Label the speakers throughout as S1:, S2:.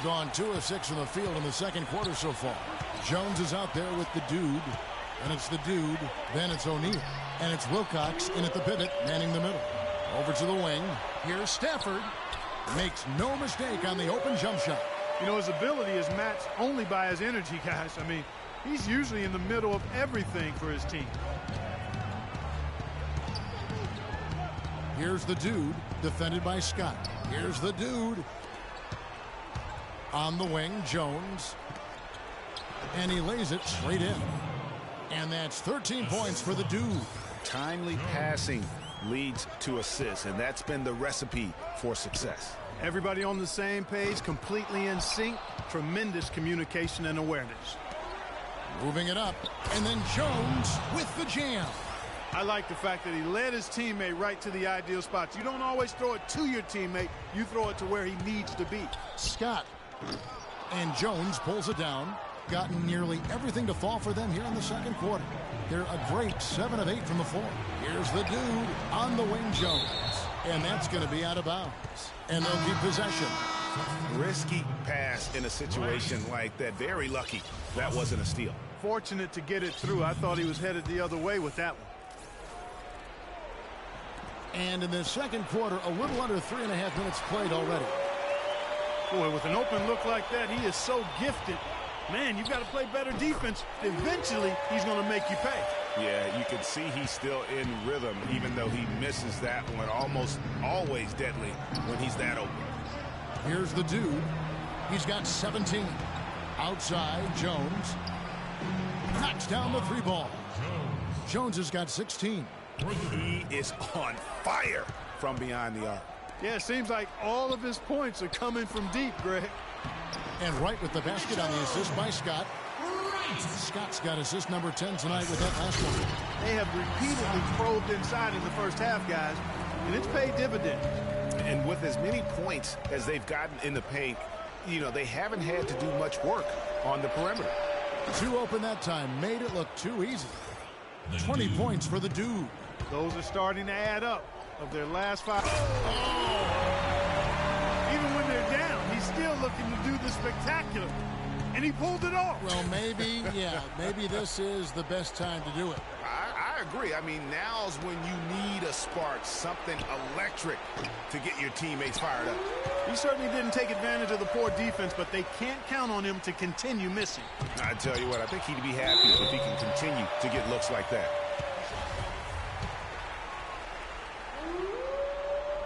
S1: gone 2 of 6 from the field in the second quarter so far. Jones is out there with the dude. And it's the dude. Then it's O'Neal. And it's Wilcox in at the pivot, manning the middle. Over to the wing. Here's Stafford. Makes no mistake on the open jump shot.
S2: You know, his ability is matched only by his energy, guys. I mean, he's usually in the middle of everything for his team.
S1: Here's the dude, defended by Scott. Here's the dude. On the wing, Jones. And he lays it straight in. And that's 13 points for the dude.
S3: Timely passing leads to assists, and that's been the recipe for success.
S2: Everybody on the same page, completely in sync. Tremendous communication and awareness.
S1: Moving it up. And then Jones with the jam.
S2: I like the fact that he led his teammate right to the ideal spots. You don't always throw it to your teammate. You throw it to where he needs to be.
S1: Scott. And Jones pulls it down. Gotten nearly everything to fall for them here in the second quarter. They're a great 7 of 8 from the floor. Here's the dude on the wing, Jones. And that's going to be out of bounds. And they'll keep possession.
S3: Risky pass in a situation like that. Very lucky that wasn't a steal.
S2: Fortunate to get it through. I thought he was headed the other way with that one.
S1: And in the second quarter, a little under 3.5 minutes played already.
S2: Boy, with an open look like that, he is so gifted. Man, you've got to play better defense. Eventually, he's going to make you pay.
S3: Yeah, you can see he's still in rhythm, even though he misses that one. Almost always deadly when he's that open.
S1: Here's the dude. He's got 17. Outside, Jones. Knocks down the 3 ball. Jones has got 16.
S3: He is on fire from behind the arc.
S2: Yeah, it seems like all of his points are coming from deep, Greg.
S1: And right with the basket on the assist by Scott. Scott's got assist number 10 tonight with that last one.
S2: They have repeatedly probed inside in the first half, guys, and it's paid dividends.
S3: And with as many points as they've gotten in the paint, you know, they haven't had to do much work on the perimeter.
S1: 2 open that time, made it look too easy. 20 points for the dude.
S2: Those are starting to add up of their last 5. Even when they're down, he's still looking to do the spectacular. And he pulled it off.
S1: Well, maybe, yeah, maybe this is the best time to do it.
S3: I agree. I mean, now's when you need a spark, something electric to get your teammates fired up.
S2: He certainly didn't take advantage of the poor defense, but they can't count on him to continue missing.
S3: I tell you what, I think he'd be happy if he can continue to get looks like that.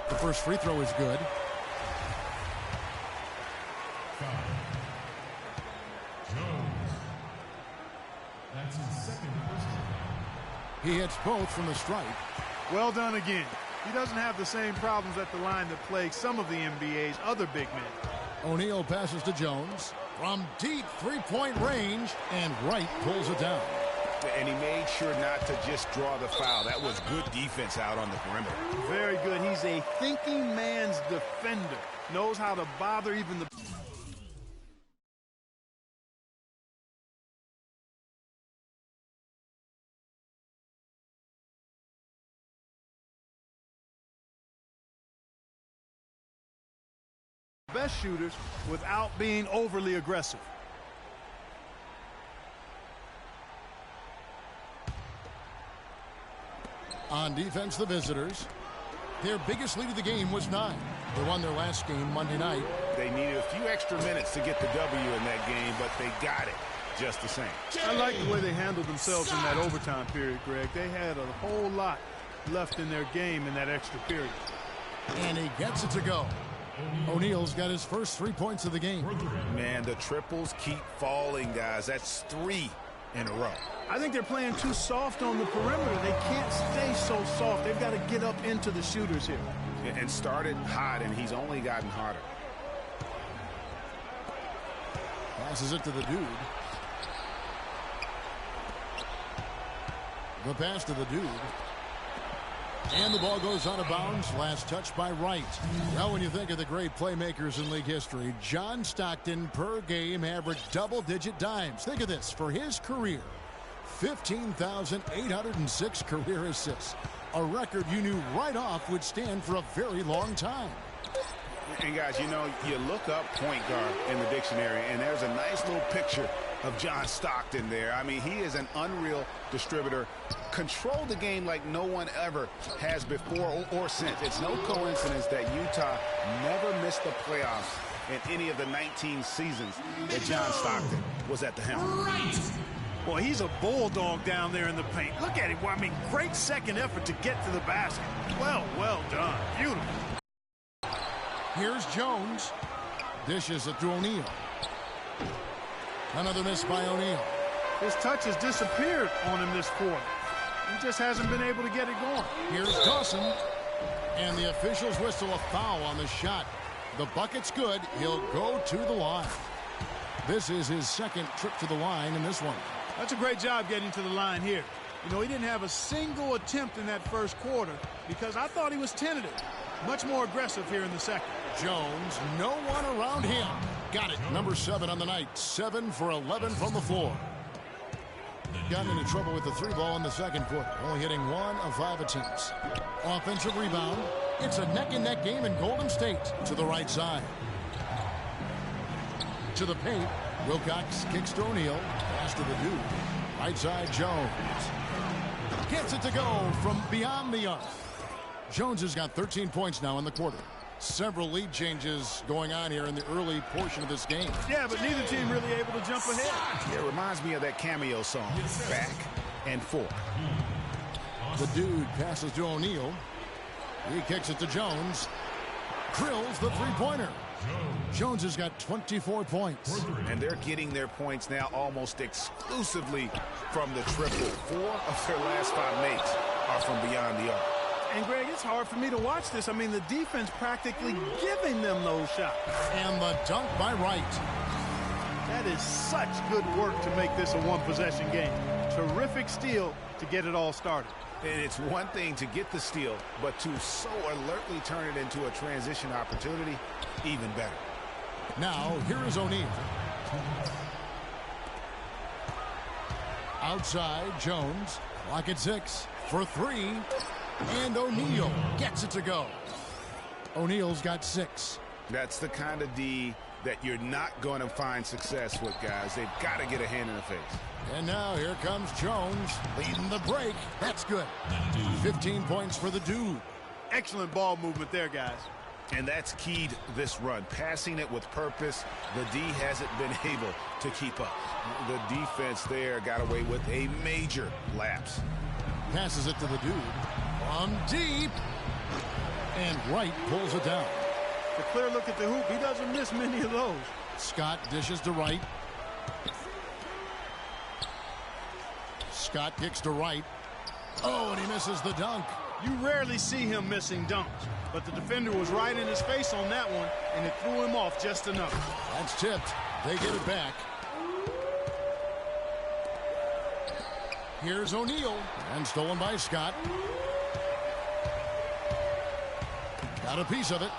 S1: The first free throw is good.
S4: That's his second personal.
S1: He hits both from the stripe.
S2: Well done again. He doesn't have the same problems at the line that plague some of the NBA's other big men.
S1: O'Neal passes to Jones from deep three-point range, and Wright pulls it down.
S3: And he made sure not to just draw the foul. That was good defense out on the perimeter.
S2: Very good. He's a thinking man's defender. Knows how to bother even the... best shooters without being overly aggressive.
S1: On defense, the visitors. Their biggest lead of the game was 9. They won their last game Monday night.
S3: They needed a few extra minutes to get the W in that game, but they got it just the same.
S2: I like the way they handled themselves in that overtime period, Greg. They had a whole lot left in their game in that extra period.
S1: And he gets it to go. O'Neal's got his first 3 points of the game.
S3: Man, the triples keep falling, guys. That's 3 in a row.
S2: I think they're playing too soft on the perimeter. They can't stay so soft. They've got to get up into the shooters here.
S3: And started hot, and he's only gotten hotter.
S1: Passes it to the dude. The pass to the dude. And the ball goes out of bounds. Last touch by Wright. Now when you think of the great playmakers in league history, John Stockton per game averaged double-digit dimes. Think of this. For his career, 15,806 career assists. A record you knew right off would stand for a very long time.
S3: And guys, you know, you look up point guard in the dictionary, and there's a nice little picture of John Stockton there. I mean, he is an unreal distributor. Controlled the game like no one ever has before or since. It's no coincidence that Utah never missed the playoffs in any of the 19 seasons that John Stockton was at the helm.
S2: Well, he's a bulldog down there in the paint. Look at him. Well, I mean, great second effort to get to the basket. Well done. Beautiful.
S1: Here's Jones. Dishes it to O'Neal. Another miss by O'Neal.
S2: His touch has disappeared on him this quarter. He just hasn't been able to get it going.
S1: Here's Dawson. And the officials whistle a foul on the shot. The bucket's good. He'll go to the line. This is his second trip to the line in this one.
S2: That's a great job getting to the line here. You know, he didn't have a single attempt in that first quarter because I thought he was tentative. Much more aggressive here in the second.
S1: Jones, no one around him. Got it. Number 7 on the night. 7 for 11 from the floor. Got into trouble with the 3 ball in the second quarter. Only hitting 1 of 5 attempts. Offensive rebound. It's a neck-and-neck game in Golden State. To the right side. To the paint. Wilcox kicks to O'Neal. Pass to the dude. Right side, Jones. Gets it to go from beyond the arc. Jones has got 13 points now in the quarter. Several lead changes going on here in the early portion of this game.
S2: Yeah, but neither team really able to jump ahead.
S3: It reminds me of that cameo song, Back and Forth.
S1: The dude passes to O'Neal. He kicks it to Jones. Drills the three-pointer. Jones has got 24 points.
S3: And they're getting their points now almost exclusively from the triple. 4 of their last 5 makes are from beyond the arc.
S2: And, Greg, it's hard for me to watch this. I mean, the defense practically giving them those shots.
S1: And the dunk by Wright.
S2: That is such good work to make this a one-possession game. Terrific steal to get it all started.
S3: And it's one thing to get the steal, but to so alertly turn it into a transition opportunity, even better.
S1: Now, here is O'Neal. Outside, Jones. Clock at 6 for 3. And O'Neal gets it to go. O'Neal's got 6.
S3: That's the kind of D that you're not going to find success with, guys. They've got to get a hand in the face.
S1: And now here comes Jones leading the break. That's good. 15 points for the dude.
S2: Excellent ball movement there, guys.
S3: And that's keyed this run. Passing it with purpose. The D hasn't been able to keep up. The defense there got away with a major lapse.
S1: Passes it to the dude. From deep. And Wright pulls it down.
S2: A clear look at the hoop. He doesn't miss many of those.
S1: Scott dishes to Wright. Scott kicks to Wright. Oh, and he misses the dunk.
S2: You rarely see him missing dunks, but the defender was right in his face on that one, and it threw him off just enough.
S1: That's tipped. They get it back. Here's O'Neal, and stolen by Scott. Got a piece of it.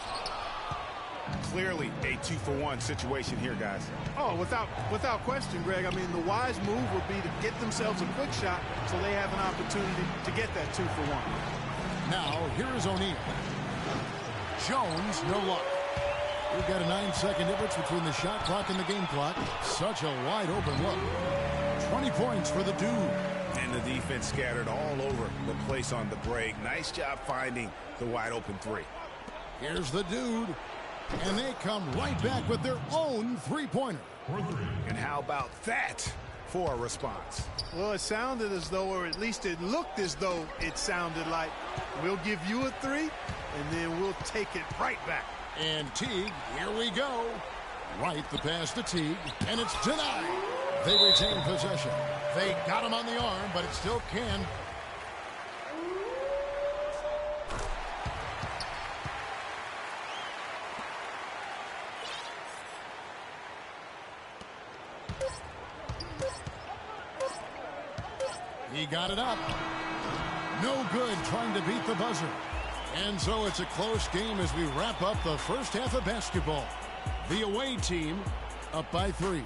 S3: Clearly a 2-for-1 situation here, guys.
S2: Oh, without question, Greg. I mean, the wise move would be to get themselves a quick shot so they have an opportunity to get that 2-for-1.
S1: Now, here is O'Neal. Jones, no luck. We've got a 9-second difference between the shot clock and the game clock. Such a wide open look. 20 points for the dude.
S3: And the defense scattered all over the place on the break. Nice job finding the wide open 3.
S1: Here's the dude. And they come right back with their own three-pointer.
S3: And how about that for a response?
S2: Well, it sounded as though, or at least it looked as though it sounded like, we'll give you a 3, and then we'll take it right back.
S1: And Teague, here we go. Right the pass to Teague, and it's denied. They retain possession. They got him on the arm, but it still can. He got it up. No good trying to beat the buzzer. And so it's a close game as we wrap up the first half of basketball. The away team up by 3.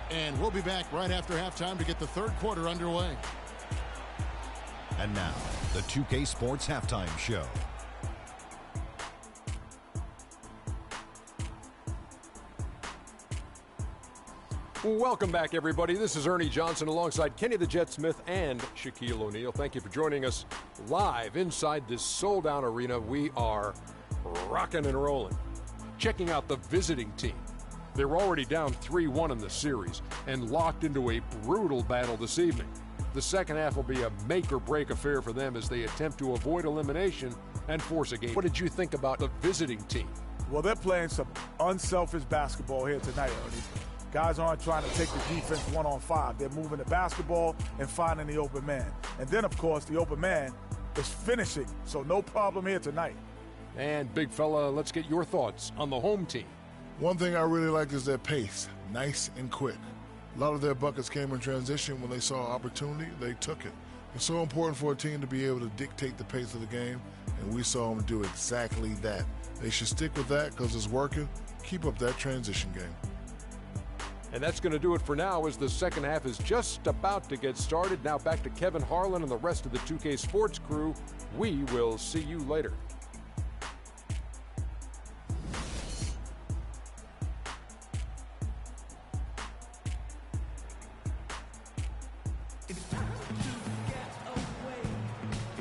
S1: And we'll be back right after halftime to get the third quarter underway.
S5: And now, the 2K Sports Halftime Show.
S6: Welcome back, everybody. This is Ernie Johnson alongside Kenny the Jet Smith and Shaquille O'Neal. Thank you for joining us live inside this sold-out arena. We are rocking and rolling. Checking out the visiting team. They're already down 3-1 in the series and locked into a brutal battle this evening. The second half will be a make-or-break affair for them as they attempt to avoid elimination and force a game. What did you think about the visiting team?
S7: Well, they're playing some unselfish basketball here tonight, Ernie. Guys aren't trying to take the defense 1-on-5. They're moving the basketball and finding the open man. And then, of course, the open man is finishing. So no problem here tonight.
S6: And, big fella, let's get your thoughts on the home team.
S8: One thing I really like is their pace. Nice and quick. A lot of their buckets came in transition. When they saw opportunity, they took it. It's so important for a team to be able to dictate the pace of the game, and we saw them do exactly that. They should stick with that because it's working. Keep up that transition game.
S6: And that's going to do it for now as the second half is just about to get started. Now back to Kevin Harlan and the rest of the 2K Sports crew. We will see you later.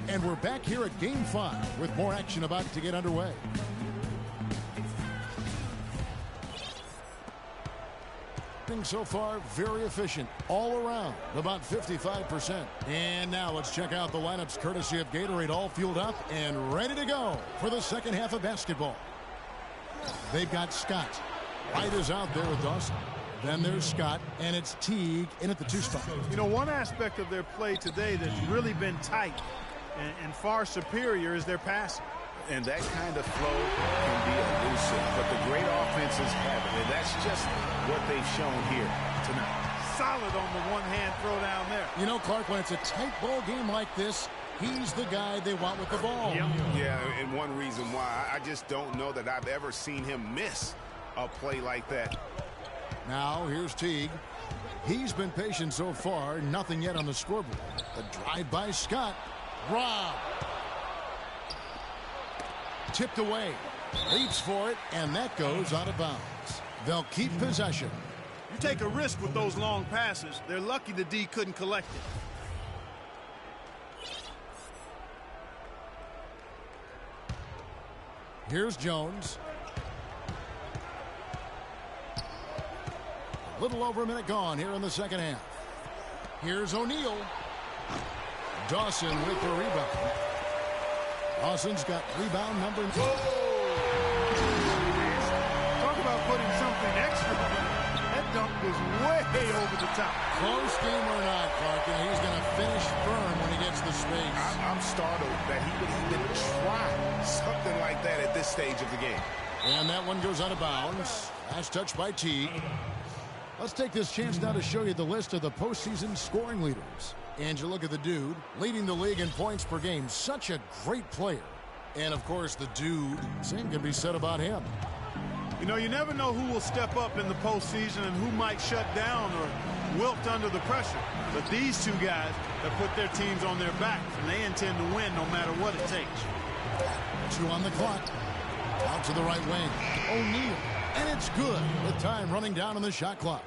S1: And we're back here at Game 5 with more action about to get underway. So far, very efficient all around, about 55%. And now let's check out the lineups courtesy of Gatorade, all fueled up and ready to go for the second half of basketball. They've got Scott. White is out there with Dawson. Then there's Scott, and it's Teague in at the 2 spot.
S2: You know, one aspect of their play today that's really been tight and far superior is their passing.
S3: And that kind of flow can be elusive, but the great offenses have it, and that's just what they've shown here tonight.
S2: Solid on the one-hand throw down there.
S1: You know, Clark, when it's a tight ball game like this, he's the guy they want with the ball.
S2: Yep.
S3: Yeah, and one reason why, I just don't know that I've ever seen him miss a play like that.
S1: Now, here's Teague. He's been patient so far, nothing yet on the scoreboard. A drive by Scott. Rob. Tipped away, leaps for it, and that goes out of bounds. They'll keep possession.
S2: You take a risk with those long passes. They're lucky the D couldn't collect it.
S1: Here's Jones. A little over a minute gone here in the second half. Here's O'Neal. Dawson with the rebound. Dawson's got rebound number 2.
S2: Talk about putting something extra on it. That dunk was way over the top.
S1: Close game or not, Clark, and he's going to finish firm when he gets the space.
S3: I'm startled that he would even try something like that at this stage of the game.
S1: And that one goes out of bounds. Last touch by Teague. Let's take this chance now to show you the list of the postseason scoring leaders. And you look at the dude leading the league in points per game. Such a great player. And, of course, the dude, same can be said about him.
S2: You know, you never know who will step up in the postseason and who might shut down or wilt under the pressure. But these two guys have put their teams on their backs, and they intend to win no matter what it takes.
S1: 2 on the clock. Out to the right wing. O'Neal. And it's good with time running down on the shot clock.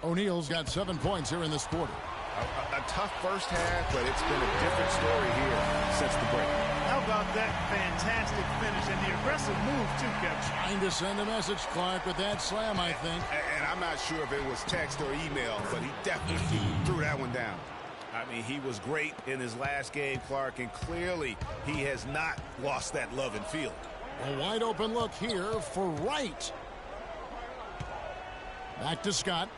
S1: O'Neal's got 7 points here in this quarter.
S3: A tough first half, but it's been a different story here since the break.
S2: How about that fantastic finish and the aggressive move, too, Kevin?
S1: Trying to send a message, Clark, with that slam, I think.
S3: And I'm not sure if it was text or email, but he definitely threw that one down. I mean, he was great in his last game, Clark, and clearly he has not lost that love and feel.
S1: A wide open look here for Wright. Back to Scott.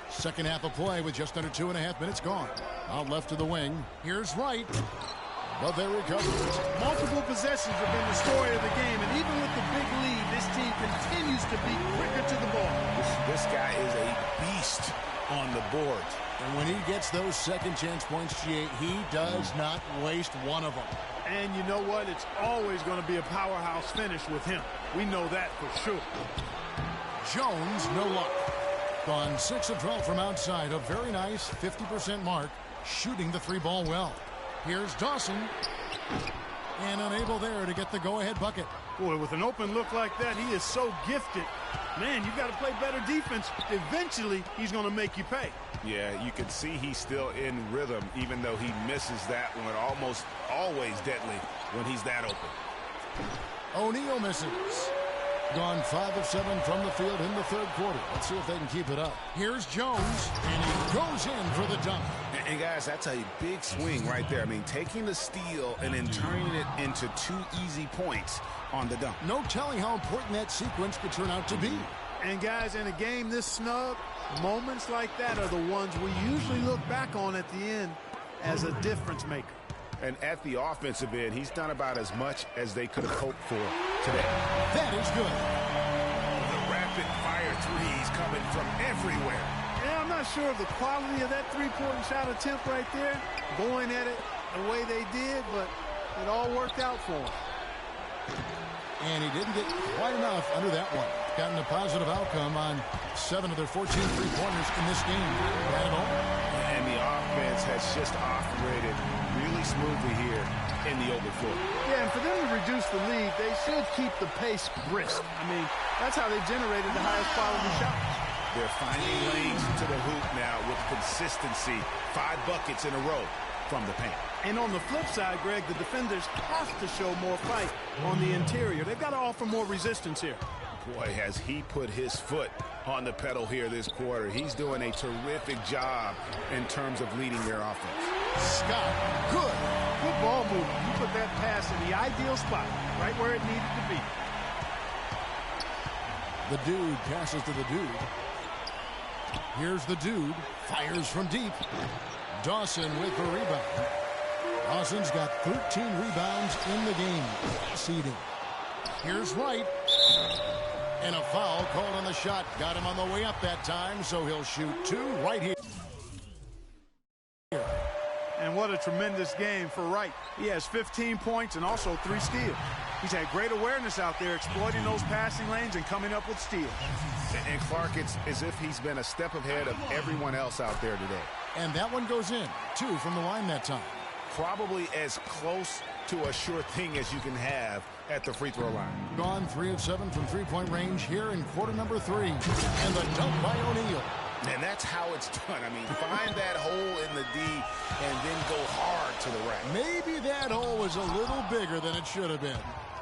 S1: Second half of play with just under 2.5 minutes gone. Out left to the wing. Here's Wright. But they recover.
S2: Multiple possessions have been the story of the game, and even with the big lead, this team continues to be quicker to the ball.
S3: This guy is a beast on the board.
S1: And when he gets those second chance points, he does not waste one of them.
S2: And you know what? It's always going to be a powerhouse finish with him. We know that for sure.
S1: Jones, no luck. Gone 6 of 12 from outside. A very nice 50% mark. Shooting the 3 ball well. Here's Dawson. And unable there to get the go-ahead bucket.
S2: Boy, with an open look like that, he is so gifted. Man, you've got to play better defense. Eventually, he's going to make you pay.
S3: Yeah, you can see he's still in rhythm, even though he misses that one. Almost always deadly when he's that open.
S1: O'Neal misses. Gone 5 of 7 from the field in the third quarter. Let's see if they can keep it up. Here's Jones, and he goes in for the dunk.
S3: And guys, that's a big swing right there. I mean, taking the steal and then turning it into 2 easy points on the dunk.
S1: No telling how important that sequence could turn out to be.
S2: And guys, in a game this snug, moments like that are the ones we usually look back on at the end as a difference maker.
S3: And at the offensive end, he's done about as much as they could have hoped for today.
S1: That is good.
S3: The rapid-fire threes coming from everywhere.
S2: Yeah, I'm not sure of the quality of that three-point shot attempt right there, going at it the way they did, but it all worked out for him.
S1: And he didn't get quite enough under that one. Gotten a positive outcome on 7 of their 14 three-pointers in this game. That at all.
S3: And the offense has just operated really smoothly here in the open floor.
S2: Yeah, and for them to reduce the lead, they should keep the pace brisk. I mean, that's how they generated the highest quality shots.
S3: They're finding lanes to the hoop now with consistency. 5 buckets in a row from the paint.
S2: And on the flip side, Greg, the defenders have to show more fight on the interior. They've got to offer more resistance here.
S3: Boy, has he put his foot on the pedal here this quarter. He's doing a terrific job in terms of leading their offense.
S1: Scott, good.
S2: Good ball movement. You put that pass in the ideal spot, right where it needed to be.
S1: The dude passes to the dude. Here's the dude. Fires from deep. Dawson with the rebound. Dawson's got 13 rebounds in the game. Seeding. Here's Wright. And a foul called on the shot. Got him on the way up that time, so he'll shoot 2 right here.
S2: And what a tremendous game for Wright. He has 15 points and also 3 steals. He's had great awareness out there, exploiting those passing lanes and coming up with steals.
S3: And Clark, it's as if he's been a step ahead of everyone else out there today.
S1: And that one goes in. 2 from the line that time.
S3: Probably as close to a sure thing as you can have at the free throw line.
S1: Gone 3 of 7 from three-point range here in quarter number 3. And the dunk by O'Neal.
S3: And that's how it's done. I mean, find that hole in the D and then go hard to the rack.
S1: Maybe that hole was a little bigger than it should have been.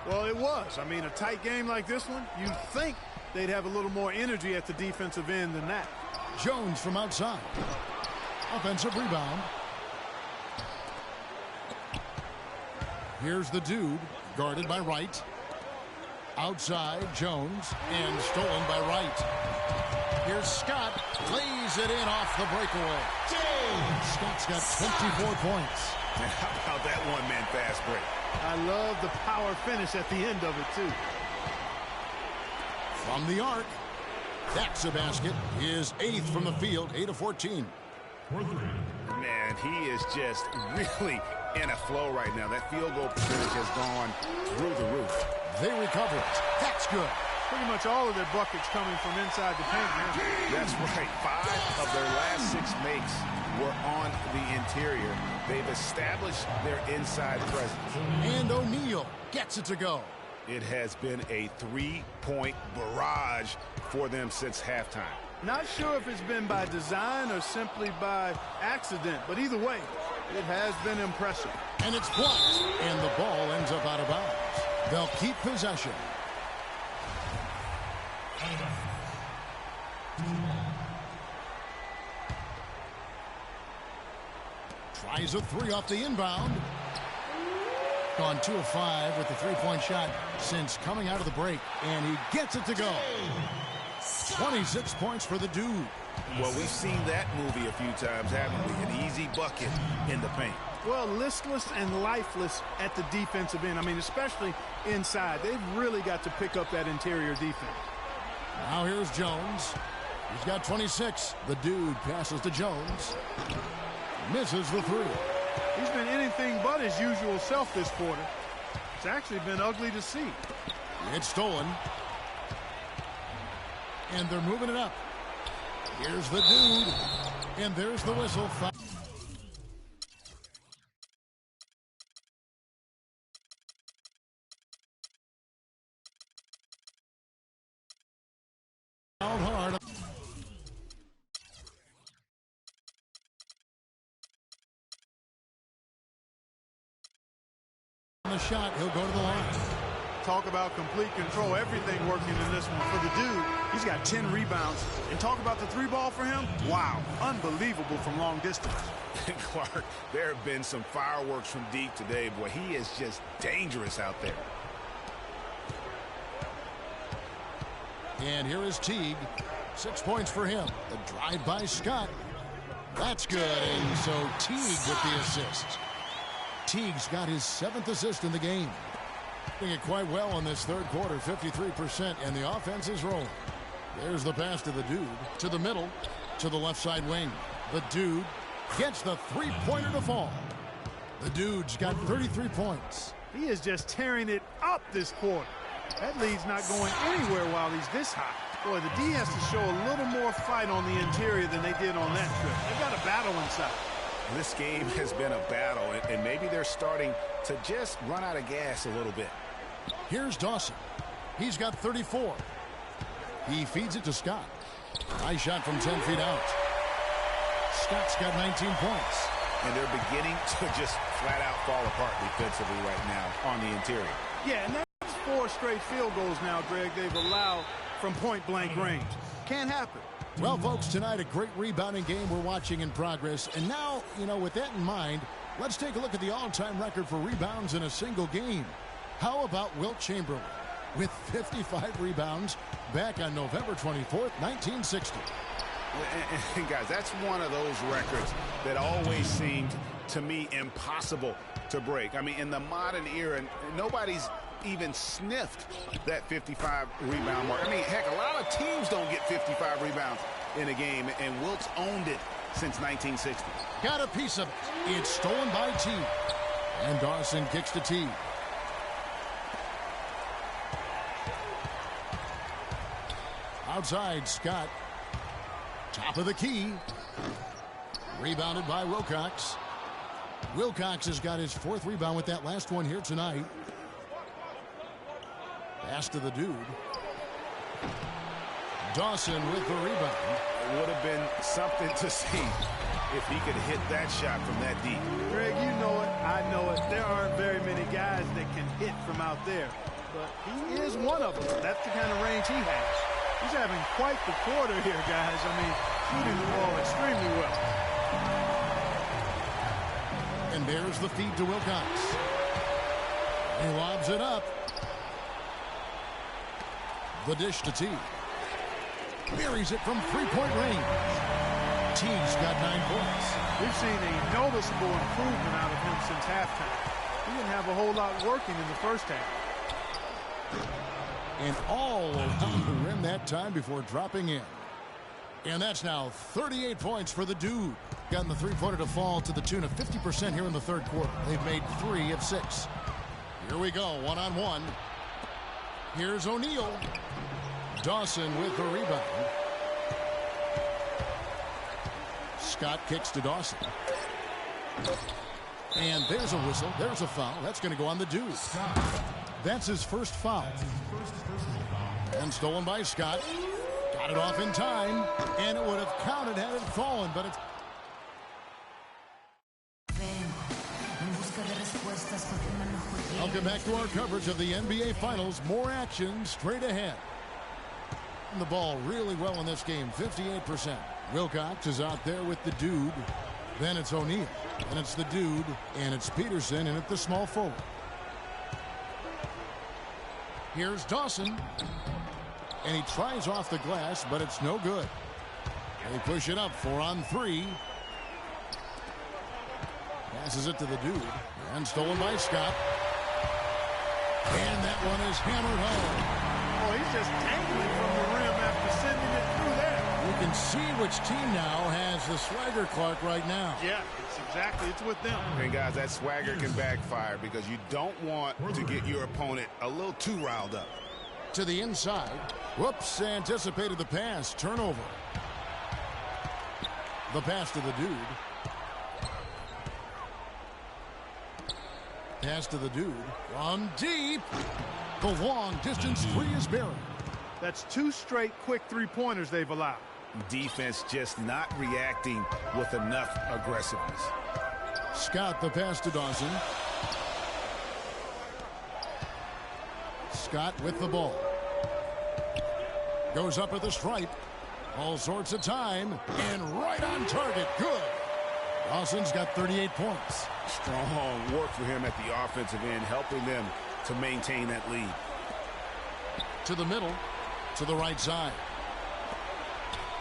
S2: Well, it was. I mean, a tight game like this one, you'd think they'd have a little more energy at the defensive end than that.
S1: Jones from outside. Offensive rebound. Here's the dude, guarded by Wright. Outside, Jones, and stolen by Wright. Here's Scott, lays it in off the breakaway. Scott's got 24 points.
S3: How about that one-man fast break?
S2: I love the power finish at the end of it, too.
S1: From the arc, that's a basket. His 8th from the field, 8 of 14.
S3: Man, he is just really in a flow right now. That field goal percentage has gone through the roof.
S1: They recover it. That's good.
S2: Pretty much all of their buckets coming from inside the paint now.
S3: That's right. 5 of their last 6 makes were on the interior. They've established their inside presence.
S1: And O'Neal gets it to go.
S3: It has been a 3-point barrage for them since halftime.
S2: Not sure if it's been by design or simply by accident, but either way, it has been impressive.
S1: And it's blocked, and the ball ends up out of bounds. They'll keep possession. Tries a 3 off the inbound. Gone 2 of 5 with the 3-point shot since coming out of the break, and he gets it to go. 26 points for the dude.
S3: Well, we've seen that movie a few times, haven't we? An easy bucket in the paint.
S2: Well, listless and lifeless at the defensive end. I mean, especially inside. They've really got to pick up that interior defense.
S1: Now here's Jones. He's got 26. The dude passes to Jones. Misses the 3.
S2: He's been anything but his usual self this quarter. It's actually been ugly to see.
S1: It's stolen. And they're moving it up. Here's the dude. And there's the whistle. shot. He'll go to the line.
S2: Talk about complete control. Everything working in this one for the dude. He's got 10 rebounds. And talk about the three ball for him. Wow. Unbelievable from long distance.
S3: Clark, there have been some fireworks from deep today. Boy, he is just dangerous out there.
S1: And here is Teague. 6 points for him. The drive by Scott. That's good. And so Teague with the assist. Teague's got his 7th assist in the game. Doing it quite well in this third quarter, 53%, and the offense is rolling. There's the pass to the dude, to the middle, to the left side wing. The dude gets the three-pointer to fall. The dude's got 33 points.
S2: He is just tearing it up this quarter. That lead's not going anywhere while he's this high. Boy, the D has to show a little more fight on the interior than they did on that trip. They've got a battle inside.
S3: This game has been a battle, and maybe they're starting to just run out of gas a little bit.
S1: Here's Dawson. He's got 34. He feeds it to Scott. Nice shot from 10 feet out. Scott's got 19 points.
S3: And they're beginning to just flat out fall apart defensively right now on the interior.
S2: Yeah, and that's 4 straight field goals now, Greg, they've allowed from point-blank range. Can't happen.
S1: Well, folks, tonight a great rebounding game we're watching in progress. And now, with that in mind, let's take a look at the all-time record for rebounds in a single game. How about Wilt Chamberlain with 55 rebounds back on November 24th, 1960.
S3: And guys, that's one of those records that always seemed to me impossible to break. I mean, in the modern era, nobody's even sniffed that 55 rebound mark. I mean, heck, a lot of teams don't get 55 rebounds in a game, and Wilt's owned it since 1960.
S1: Got a piece of it. It's stolen by Teague. And Dawson kicks to Teague. Outside, Scott. Top of the key. Rebounded by Wilcox. Wilcox has got his 4th rebound with that last one here tonight. Pass to the dude. Dawson with the rebound.
S3: It would have been something to see if he could hit that shot from that deep.
S2: Greg, you know it. I know it. There aren't very many guys that can hit from out there. But he is one of them. That's the kind of range he has. He's having quite the quarter here, guys. I mean, shooting the ball extremely well.
S1: And there's the feed to Wilcox. He lobs it up. The dish to Teague. Buries it from three-point range. Teague's got 9 points.
S2: We've seen a noticeable improvement out of him since halftime. He didn't have a whole lot working in the first half.
S1: And all around the rim that time before dropping in. And that's now 38 points for the dude. Gotten the three-pointer to fall to the tune of 50% here in the third quarter. They've made 3 of 6. Here we go, one-on-one. Here's O'Neal. Dawson with the rebound. Scott kicks to Dawson. And there's a whistle. There's a foul. That's going to go on the dude. That's his first foul. And stolen by Scott. Got it off in time. And it would have counted had it fallen, but it's... Welcome back to our coverage of the NBA Finals. More action straight ahead. And the ball really well in this game, 58%. Wilcox is out there with the dude. Then it's O'Neal. And it's the dude. And it's Peterson in at the small forward. Here's Dawson. And he tries off the glass, but it's no good. They push it up 4-on-3. Passes it to the dude. And stolen by Scott. And that one is hammered home.
S2: Oh, he's just tangling from the rim after sending it through there.
S1: You can see which team now has the swagger, Clark, right now.
S2: Yeah, it's with them.
S3: And guys, that swagger can backfire because you don't want to get your opponent a little too riled up.
S1: To the inside. Whoops, anticipated the pass. Turnover. The pass to the dude. Pass to the dude. From deep. The long distance three is buried.
S2: That's 2 straight quick three-pointers they've allowed.
S3: Defense just not reacting with enough aggressiveness.
S1: Scott the pass to Dawson. Scott with the ball. Goes up at the stripe. All sorts of time. And right on target. Good. Dawson's got 38 points.
S3: Strong work for him at the offensive end, helping them to maintain that lead.
S1: To the middle. To the right side.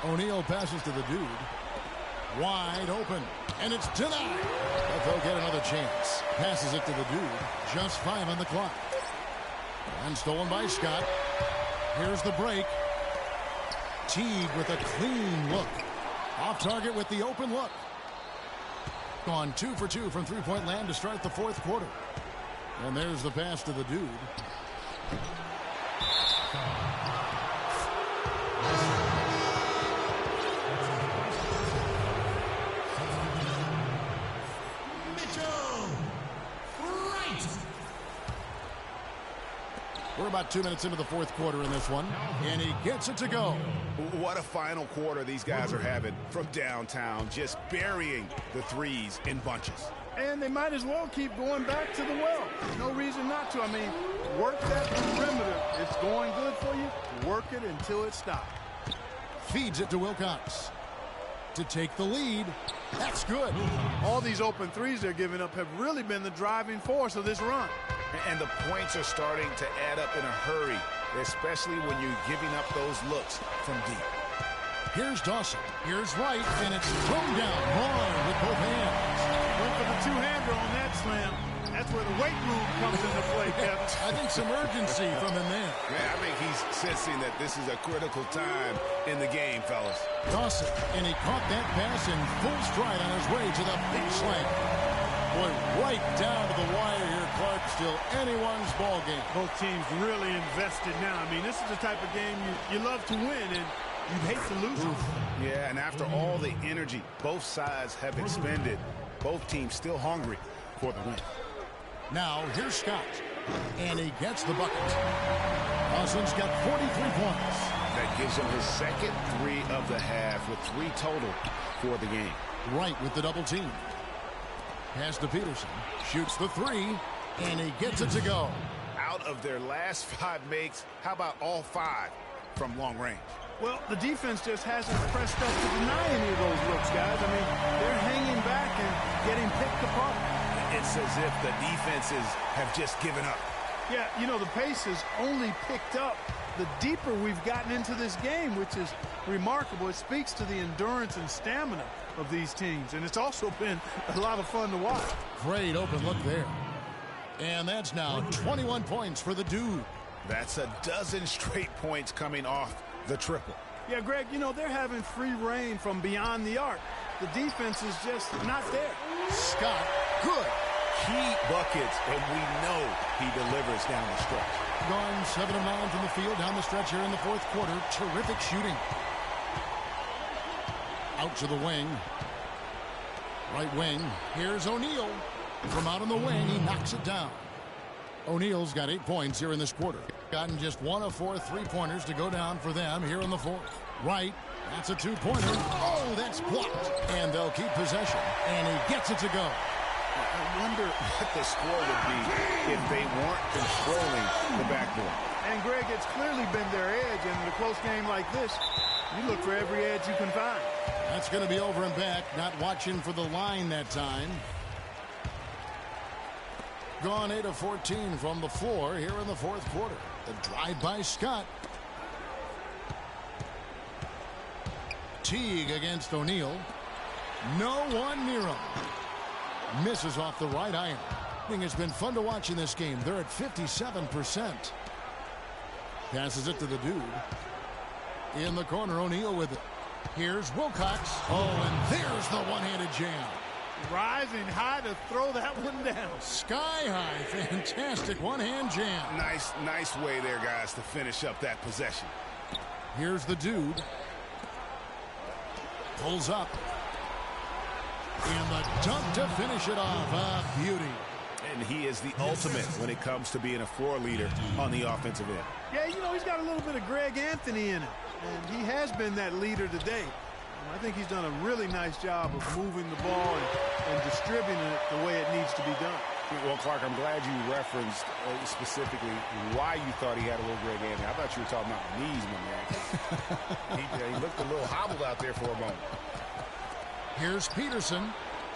S1: O'Neal passes to the dude. Wide open. And it's denied. But they'll get another chance. Passes it to the dude. Just 5 on the clock. And stolen by Scott. Here's the break. Teague with a clean look. Off target with the open look. Gone 2 for 2 from three-point land to start the fourth quarter. And there's the pass to the dude. We're about 2 minutes into the fourth quarter in this one, and he gets it to go.
S3: What a final quarter these guys are having from downtown, just burying the threes in bunches.
S2: And they might as well keep going back to the well. No reason not to. I mean, work that perimeter. It's going good for you. Work it until it stops.
S1: Feeds it to Wilcox to take the lead. That's good.
S2: All these open threes they're giving up have really been the driving force of this run.
S3: And the points are starting to add up in a hurry, especially when you're giving up those looks from deep.
S1: Here's Dawson. Here's Wright, and it's thrown down hard with both hands.
S2: Went for the two-hander on that slam. That's where the weight room comes into play, Kevin.
S1: I think some urgency from him there.
S3: Yeah, I think he's sensing that this is a critical time in the game, fellas.
S1: Dawson, and he caught that pass in full stride on his way to the big slam. Boy, right down to the wire here, Clark. Still anyone's ball game.
S2: Both teams really invested now. I mean, this is the type of game you love to win, and you'd hate to lose it.
S3: Yeah, and after all the energy both sides have expended, both teams still hungry for the win.
S1: Now, here's Scott, and he gets the bucket. Dawson's got 43 points.
S3: That gives him his second 3 of the half with 3 total for the game.
S1: Right with the double team. Pass to Peterson. Shoots the 3, and he gets it to go.
S3: Out of their last 5 makes, how about all 5 from long range?
S2: Well, the defense just hasn't pressed up to deny any of those looks, guys. I mean, they're hanging back and getting picked apart.
S3: It's as if the defenses have just given up.
S2: Yeah, you know, the pace has only picked up the deeper we've gotten into this game, which is remarkable. It speaks to the endurance and stamina of these teams, and it's also been a lot of fun to watch.
S1: Great open look there. And that's now 21 points for the dude.
S3: That's a dozen straight points coming off the triple.
S2: Yeah, Greg, you know, they're having free reign from beyond the arc. The defense is just not there.
S1: Scott, good.
S3: Key buckets, and we know he delivers down the stretch.
S1: Gone 7 of 9 from the field down the stretch here in the fourth quarter. Terrific shooting. Out to the wing. Right wing. Here's O'Neal. From out on the wing, he knocks it down. O'Neal's got 8 points here in this quarter. Gotten just 1 of 4 three-pointers to go down for them here in the fourth. Right. That's a 2-pointer. Oh, that's blocked. And they'll keep possession. And he gets it to go.
S3: I wonder what the score would be if they weren't controlling the backboard.
S2: And, Greg, it's clearly been their edge, and in a close game like this, you look for every edge you can find.
S1: That's going to be over and back. Not watching for the line that time. Gone 8 of 14 from the floor here in the fourth quarter. The drive by Scott. Teague against O'Neal. No one near him. Misses off the right iron. I think it's been fun to watch in this game. They're at 57%. Passes it to the dude. In the corner, O'Neal with it. Here's Wilcox. Oh, and there's the one-handed jam.
S2: Rising high to throw that one down.
S1: Sky high. Fantastic one-hand jam.
S3: Nice way there, guys, to finish up that possession.
S1: Here's the dude. Pulls up. And the dunk to finish it off. A beauty.
S3: And he is the ultimate when it comes to being a floor leader on the offensive end.
S2: Yeah, you know, he's got a little bit of Greg Anthony in him. And he has been that leader today. I think he's done a really nice job of moving the ball and distributing it the way it needs to be done.
S3: Well, Clark, I'm glad you referenced specifically why you thought he had a little Greg Anthony. I thought you were talking about knees, my man. He looked a little hobbled out there for a moment.
S1: Here's Peterson.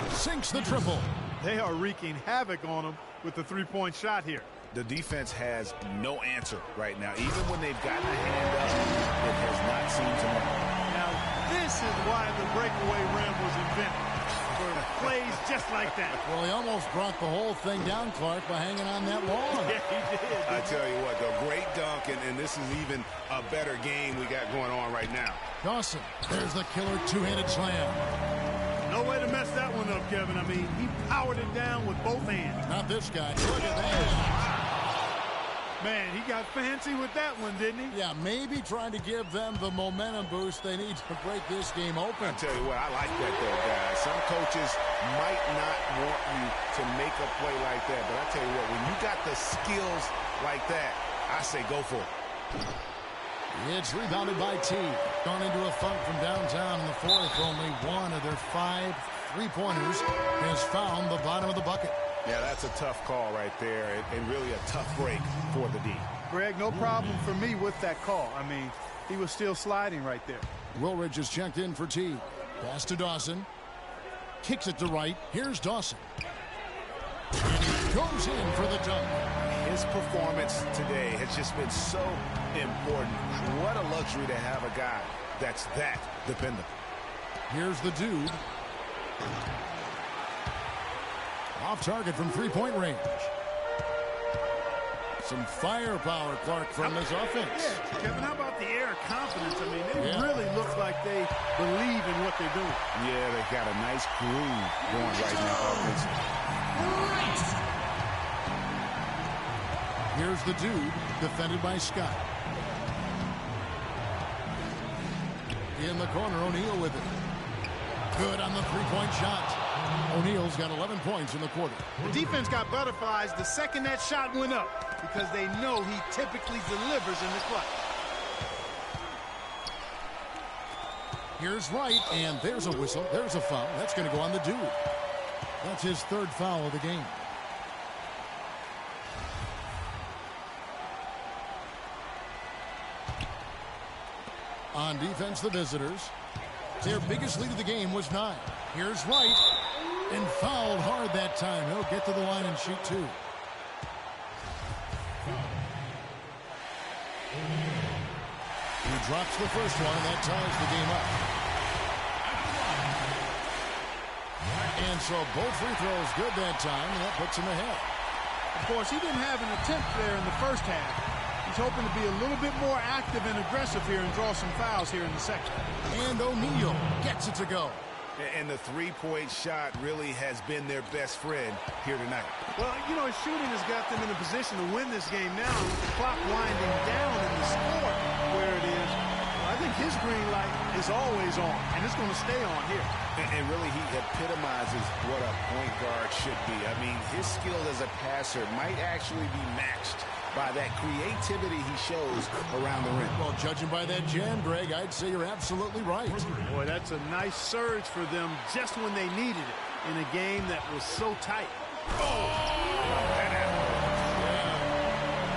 S1: Sinks the triple.
S2: They are wreaking havoc on him with the three-point shot here.
S3: The defense has no answer right now. Even when they've gotten a hand up, it has not seemed to matter.
S2: Now, this is why the breakaway rim was invented. For plays just like that.
S1: Well, he almost brought the whole thing down, Clark, by hanging on that wall.
S2: Yeah, he did.
S3: I tell you what, though, great dunk, and this is even a better game we got going on right now.
S1: Dawson, there's the killer two-handed slam.
S2: No way to mess that one up, Kevin. I mean, he powered it down with both hands.
S1: Not this guy. Look at that.
S2: Man, he got fancy with that one, didn't he?
S1: Yeah, maybe trying to give them the momentum boost they need to break this game open.
S3: I tell you what, I like that, though, guys. Some coaches might not want you to make a play like that, but I tell you what, when you got the skills like that, I say go for it.
S1: It's rebounded by T. Gone into a funk from downtown in the fourth. Only one of their 5 three-pointers has found the bottom of the bucket.
S3: Yeah, that's a tough call right there, and really a tough break for the D.
S2: Greg, no problem for me with that call. I mean, he was still sliding right there.
S1: Woolridge is checked in for T. Pass to Dawson. Kicks it to right. Here's Dawson. And he goes in for the dunk.
S3: His performance today has just been so important. What a luxury to have a guy that's that dependable.
S1: Here's the dude. Off target from three-point range. Some firepower, Clark, from this offense.
S2: Yeah, Kevin, how about the air of confidence? I mean, they really look like they believe in what they're doing.
S3: Yeah, they got a nice groove going right now offensively.
S1: Here's the dude, defended by Scott. In the corner, O'Neal with it. Good on the three-point shot. O'Neal's got 11 points in the quarter.
S2: The defense got butterflies the second that shot went up because they know he typically delivers in the clutch.
S1: Here's Wright, and there's a whistle. There's a foul. That's going to go on the dude. That's his 3rd foul of the game. On defense, the visitors. Their biggest lead of the game was 9. Here's Wright, and fouled hard that time. He'll get to the line and shoot 2. He drops the first one, and that ties the game up. And so both free throws good that time, and that puts him ahead.
S2: Of course, he didn't have an attempt there in the first half. He's hoping to be a little bit more active and aggressive here and draw some fouls here in the second.
S1: And O'Neal gets it to go.
S3: And the three-point shot really has been their best friend here tonight.
S2: Well, you know, his shooting has got them in a position to win this game now. With the clock winding down and the score where it is, I think his green light is always on, and it's going to stay on here.
S3: And really, he epitomizes what a point guard should be. I mean, his skill as a passer might actually be matched by that creativity he shows around the rim.
S1: Well, judging by that jam, Greg, I'd say you're absolutely right.
S2: Boy, that's a nice surge for them just when they needed it in a game that was so tight.
S3: Oh!
S2: Yeah.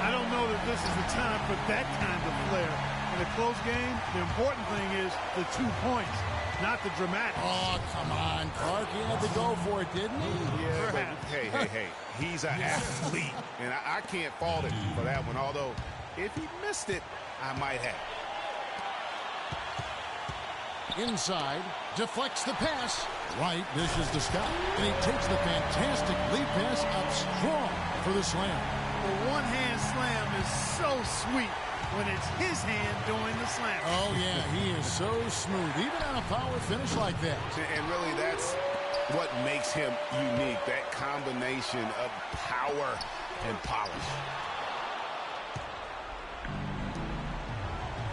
S2: I don't know that this is the time for that kind of flair. In a close game, the important thing is the 2 points, not the dramatic.
S1: Oh, come on, Clark. He had to go for it, didn't he?
S3: Yeah, but hey. He's an athlete, and I can't fault him for that one. Although, if he missed it, I might have.
S1: Inside, deflects the pass. Right, dishes to Scott. And he takes the fantastic lead pass up strong for the slam.
S2: The one-hand slam is so sweet when it's his hand doing the slam.
S1: Oh, yeah, he is so smooth, even on a power finish like that.
S3: And really, that's what makes him unique, that combination of power and polish.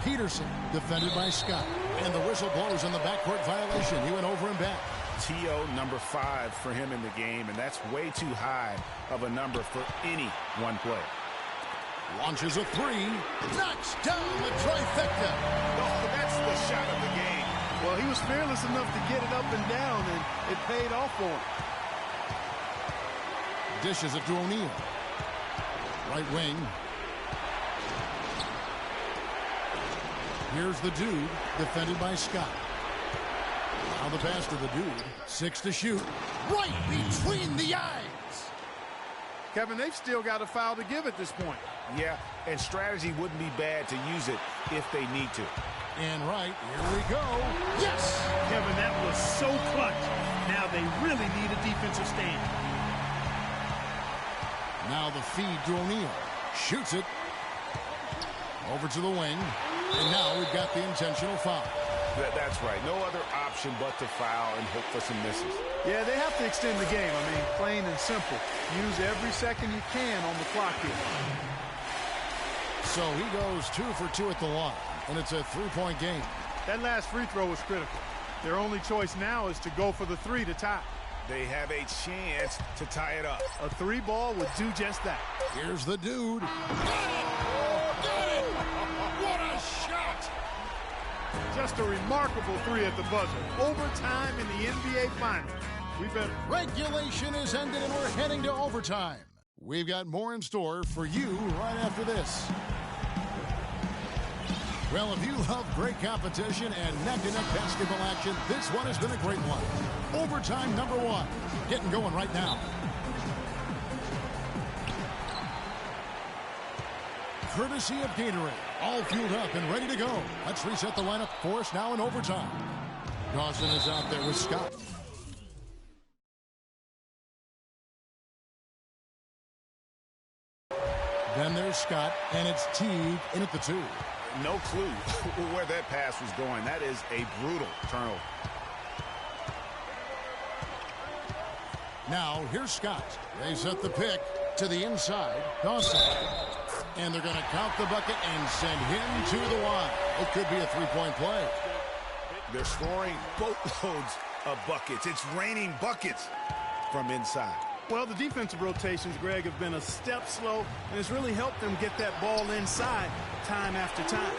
S1: Peterson, defended by Scott. And the whistle blows on the backcourt violation. He went over and back.
S3: TO number 5 for him in the game, and that's way too high of a number for any one player.
S1: Launches a 3. Knocks down the trifecta.
S3: Oh, that's the shot of the game.
S2: Well, he was fearless enough to get it up and down, and it paid off for him.
S1: dishes it to O'Neal. Right wing. Here's the dude, defended by Scott. Now the pass to the dude. 6 to shoot. Right between the eyes.
S2: Kevin, they've still got a foul to give at this point.
S3: Yeah, and strategy wouldn't be bad to use it if they need to.
S1: And right, here we go. Yes!
S2: Kevin, that was so clutch. Now they really need a defensive stand.
S1: Now the feed to O'Neal. Shoots it. Over to the wing. And now we've got the intentional foul.
S3: That's right. No other option but to foul and hope for some misses.
S2: Yeah, they have to extend the game. I mean, plain and simple. Use every second you can on the clock here.
S1: So he goes 2 for 2 at the line, and it's a 3-point game.
S2: That last free throw was critical. Their only choice now is to go for the 3 to tie.
S3: They have a chance to tie it up.
S2: A 3 ball would do just that.
S1: Here's the dude. What a shot!
S2: Just a remarkable 3 at the buzzer. Overtime in the NBA Finals.
S1: Regulation is ended, and we're heading to overtime. We've got more in store for you right after this. Well, if you love great competition and neck-to-neck basketball action, this one has been a great one. Overtime number 1. Getting going right now. Courtesy of Gatorade. All fueled up and ready to go. Let's reset the lineup for us now in overtime. Dawson is out there with Scott. Then there's Scott, and it's Teague in at the 2.
S3: No clue where that pass was going. That is a brutal turnover.
S1: Now, here's Scott. They set the pick to the inside. Dawson. And they're going to count the bucket and send him to the line. It could be a 3-point play.
S3: They're scoring boatloads of buckets. It's raining buckets from inside.
S2: Well, the defensive rotations, Greg, have been a step slow, and it's really helped them get that ball inside time after time.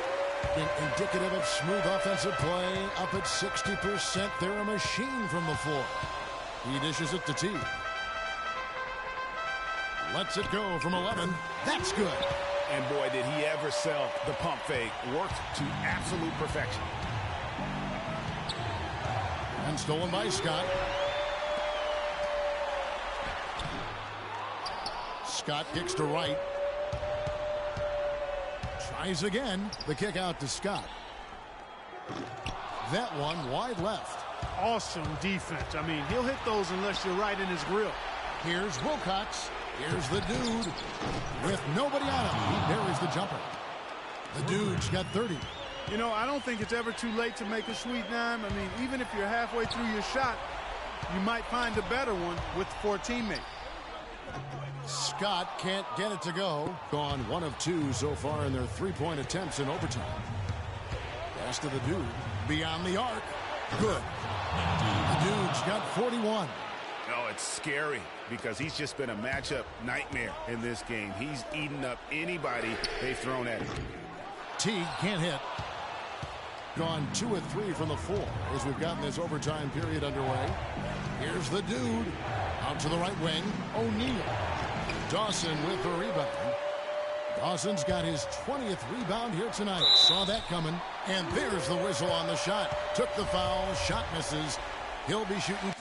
S1: Indicative of smooth offensive play. Up at 60%. They're a machine from the floor. He dishes it to T. Lets it go from 11. That's good.
S3: And boy, did he ever sell the pump fake. Worked to absolute perfection.
S1: And stolen by Scott. Scott kicks to right. Tries again. The kick out to Scott. That one wide left.
S2: Awesome defense. I mean, he'll hit those unless you're right in his grill.
S1: Here's Wilcox. Here's the dude. With nobody on him, he buries the jumper. The dude's got 30.
S2: You know, I don't think it's ever too late to make a sweet dime. I mean, even if you're halfway through your shot, you might find a better one for a teammate.
S1: Scott can't get it to go. Gone 1 of 2 so far in their 3-point attempts in overtime. Pass to the dude. Beyond the arc. Good. The dude's got 41.
S3: Oh, it's scary because he's just been a matchup nightmare in this game. He's eaten up anybody they've thrown at him.
S1: Teague can't hit. Gone 2 of 3 from the floor as we've gotten this overtime period underway. Here's the dude. Out to the right wing. O'Neal. Dawson with the rebound. Dawson's got his 20th rebound here tonight. Saw that coming. And there's the whistle on the shot. Took the foul. Shot misses. He'll be shooting.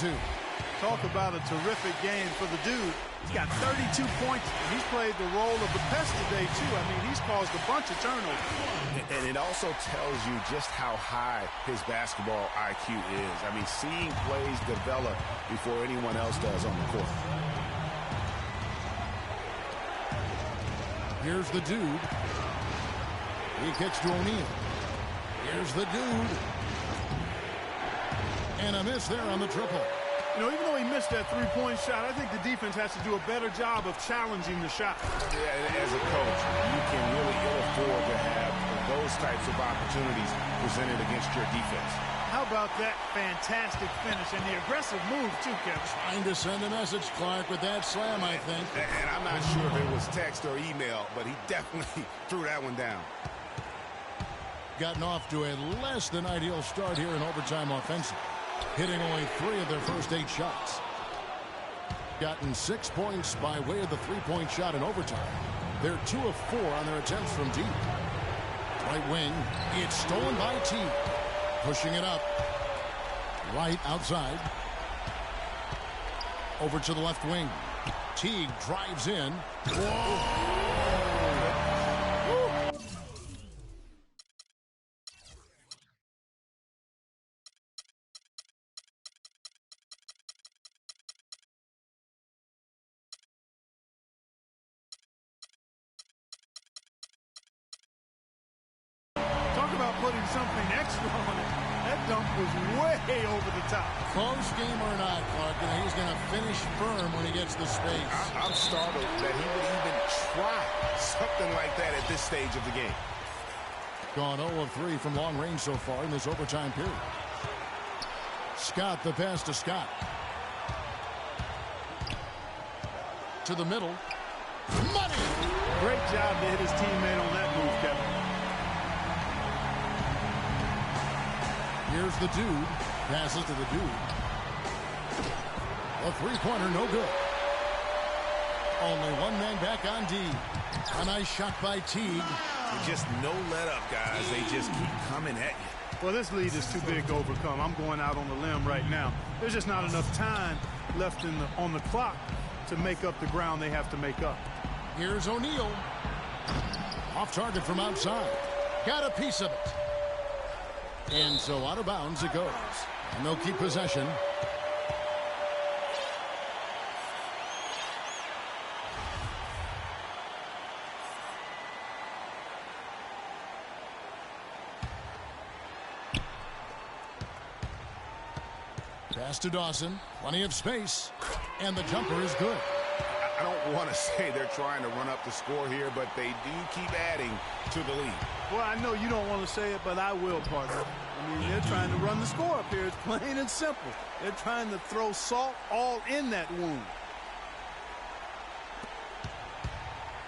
S1: two.
S2: Talk about a terrific game for the dude. He's got 32 points, and he's played the role of the pest today, too. I mean, he's caused a bunch of turnovers.
S3: And it also tells you just how high his basketball IQ is. I mean, seeing plays develop before anyone else does on the court.
S1: Here's the dude. He kicks to O'Neal. Here's the dude. And a miss there on the triple.
S2: You know, even though he missed that three-point shot, I think the defense has to do a better job of challenging the shot.
S3: Yeah, as a coach, you can really ill afford to have those types of opportunities presented against your defense.
S2: How about that fantastic finish and the aggressive move, too, Kevin?
S1: Trying to send a message, Clark, with that slam, I think.
S3: And I'm not sure if it was text or email, but he definitely threw that one down.
S1: Gotten off to a less than ideal start here in overtime offensive. Hitting only 3 of their first 8 shots. Gotten 6 points by way of the three-point shot in overtime. They're 2 of 4 on their attempts from deep. Right wing, it's stolen by Teague. Pushing it up. Right outside. Over to the left wing. Teague drives in. Whoa!
S2: Putting something extra on it. That dunk was way over the top.
S1: Close game or not, Clark, he's going to finish firm when he gets the space.
S3: I'm startled that he would even try something like that at this stage of the game.
S1: Gone 0 of 3 from long range so far in this overtime period. Scott, the pass to Scott. To the middle. Money!
S2: Great job to hit his teammate on that move, Kevin.
S1: Here's the dude. Passes to the dude. A three-pointer, no good. Only one man back on D. A nice shot by Teague.
S3: Just no let up, guys. They just keep coming at you.
S2: Well, this lead is too big to overcome. I'm going out on the limb right now. There's just not enough time left on the clock to make up the ground they have to make up.
S1: Here's O'Neal. Off target from outside. Got a piece of it. And so out of bounds it goes. And they'll keep possession. Pass to Dawson. Plenty of space. And the jumper is good.
S3: I don't want to say they're trying to run up the score here, but they do keep adding to the lead.
S2: Well, I know you don't want to say it, but I will, partner. I mean, they're trying to run the score up here. It's plain and simple. They're trying to throw salt all in that wound.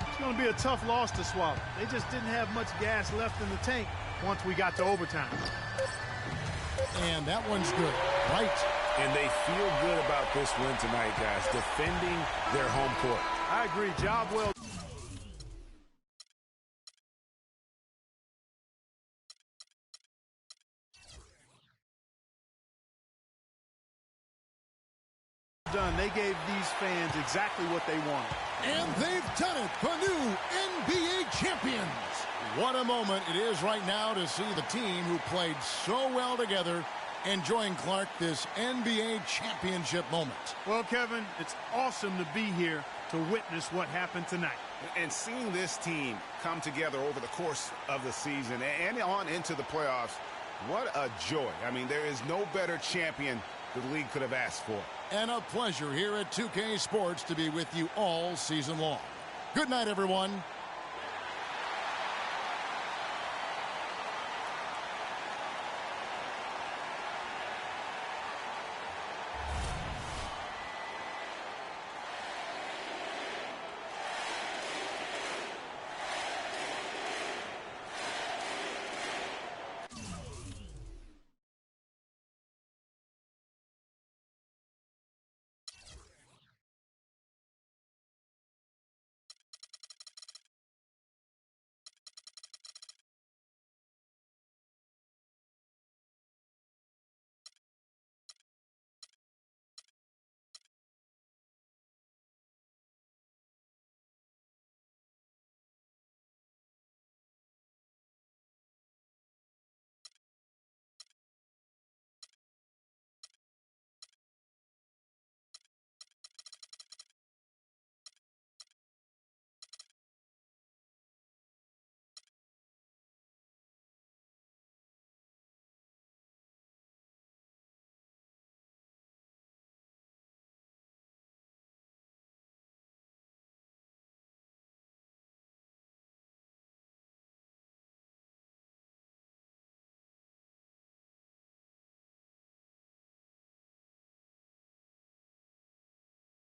S2: It's going to be a tough loss to swallow. They just didn't have much gas left in the tank once we got to overtime.
S1: And that one's good. Right.
S3: And they feel good about this win tonight, guys, defending their home court.
S2: I agree. Job well done. They gave these fans exactly what they wanted.
S1: And they've done it. The new NBA champions. What a moment it is right now to see the team who played so well together enjoying, Clark, this NBA championship moment.
S2: Well, Kevin, it's awesome to be here to witness what happened tonight.
S3: And seeing this team come together over the course of the season and on into the playoffs, what a joy. I mean, there is no better champion the league could have asked for.
S1: And a pleasure here at 2K Sports to be with you all season long. Good night, everyone.